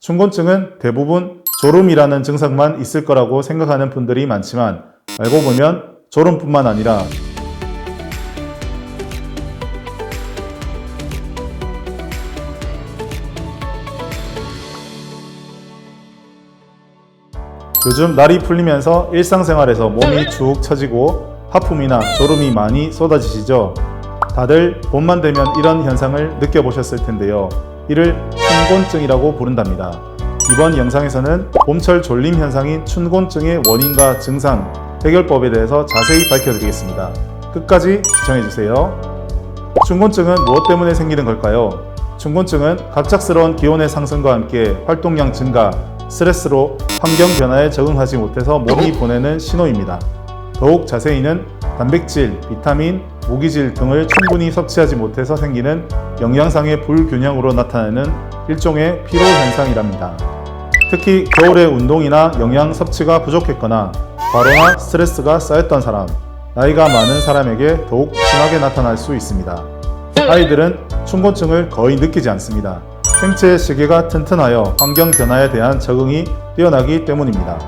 춘곤증은 대부분 졸음이라는 증상만 있을 거라고 생각하는 분들이 많지만 알고 보면 졸음뿐만 아니라 요즘 날이 풀리면서 일상생활에서 몸이 축 처지고 하품이나 졸음이 많이 쏟아지시죠? 다들 봄만 되면 이런 현상을 느껴보셨을 텐데요. 이를 춘곤증이라고 부른답니다. 이번 영상에서는 봄철 졸림 현상인 춘곤증의 원인과 증상, 해결법에 대해서 자세히 밝혀드리겠습니다. 끝까지 시청해주세요. 춘곤증은 무엇 때문에 생기는 걸까요? 춘곤증은 갑작스러운 기온의 상승과 함께 활동량 증가, 스트레스로 환경 변화에 적응하지 못해서 몸이 보내는 신호입니다. 더욱 자세히는 단백질, 비타민, 무기질 등을 충분히 섭취하지 못해서 생기는 영양상의 불균형으로 나타나는 일종의 피로 현상이랍니다. 특히 겨울에 운동이나 영양 섭취가 부족했거나 과로나 스트레스가 쌓였던 사람, 나이가 많은 사람에게 더욱 심하게 나타날 수 있습니다. 아이들은 춘곤증을 거의 느끼지 않습니다. 생체 시계가 튼튼하여 환경 변화에 대한 적응이 뛰어나기 때문입니다.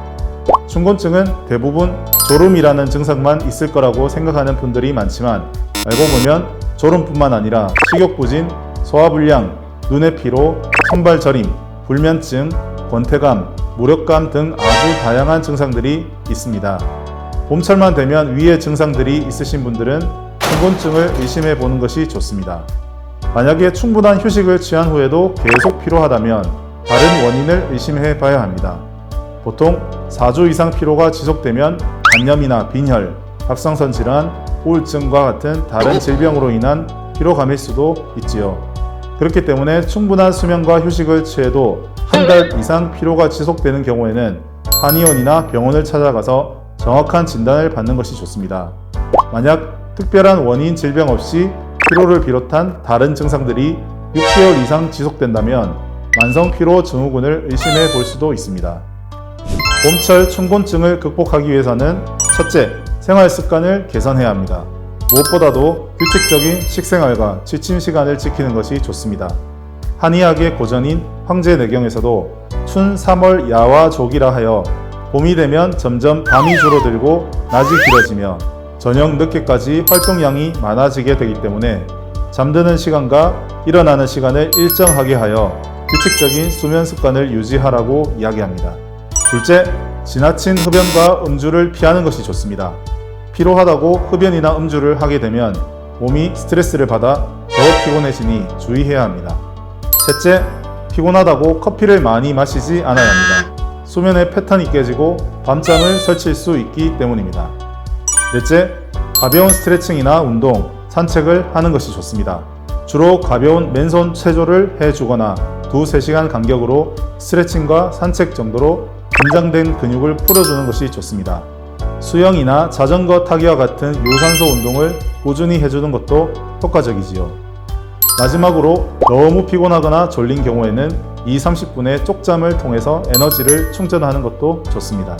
춘곤증은 대부분 졸음이라는 증상만 있을 거라고 생각하는 분들이 많지만 알고 보면 졸음뿐만 아니라 식욕부진, 소화불량, 눈의 피로, 손발 저림, 불면증, 권태감, 무력감 등 아주 다양한 증상들이 있습니다. 봄철만 되면 위의 증상들이 있으신 분들은 춘곤증을 의심해 보는 것이 좋습니다. 만약에 충분한 휴식을 취한 후에도 계속 피로하다면 다른 원인을 의심해 봐야 합니다. 보통 4주 이상 피로가 지속되면 간염이나 빈혈, 갑상선 질환, 우울증과 같은 다른 질병으로 인한 피로감일 수도 있지요. 그렇기 때문에 충분한 수면과 휴식을 취해도 한 달 이상 피로가 지속되는 경우에는 한의원이나 병원을 찾아가서 정확한 진단을 받는 것이 좋습니다. 만약 특별한 원인 질병 없이 피로를 비롯한 다른 증상들이 6개월 이상 지속된다면 만성 피로 증후군을 의심해 볼 수도 있습니다. 봄철 춘곤증을 극복하기 위해서는 첫째, 생활 습관을 개선해야 합니다. 무엇보다도 규칙적인 식생활과 취침 시간을 지키는 것이 좋습니다. 한의학의 고전인 황제내경에서도 춘 3월 야화족이라 하여 봄이 되면 점점 밤이 줄어들고 낮이 길어지며 저녁 늦게까지 활동량이 많아지게 되기 때문에 잠드는 시간과 일어나는 시간을 일정하게 하여 규칙적인 수면 습관을 유지하라고 이야기합니다. 둘째, 지나친 흡연과 음주를 피하는 것이 좋습니다. 피로하다고 흡연이나 음주를 하게 되면 몸이 스트레스를 받아 더 피곤해지니 주의해야 합니다. 셋째, 피곤하다고 커피를 많이 마시지 않아야 합니다. 수면의 패턴이 깨지고 밤잠을 설칠 수 있기 때문입니다. 넷째, 가벼운 스트레칭이나 운동, 산책을 하는 것이 좋습니다. 주로 가벼운 맨손 체조를 해주거나 2-3시간 간격으로 스트레칭과 산책 정도로 긴장된 근육을 풀어주는 것이 좋습니다. 수영이나 자전거 타기와 같은 유산소 운동을 꾸준히 해주는 것도 효과적이지요. 마지막으로 너무 피곤하거나 졸린 경우에는 20-30분의 쪽잠을 통해서 에너지를 충전하는 것도 좋습니다.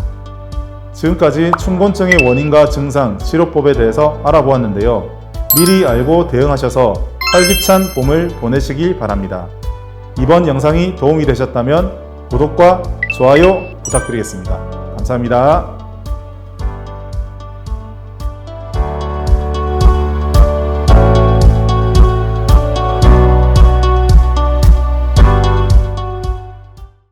지금까지 춘곤증의 원인과 증상, 치료법에 대해서 알아보았는데요. 미리 알고 대응하셔서 활기찬 봄을 보내시길 바랍니다. 이번 영상이 도움이 되셨다면 구독과 좋아요 부탁드리겠습니다. 감사합니다.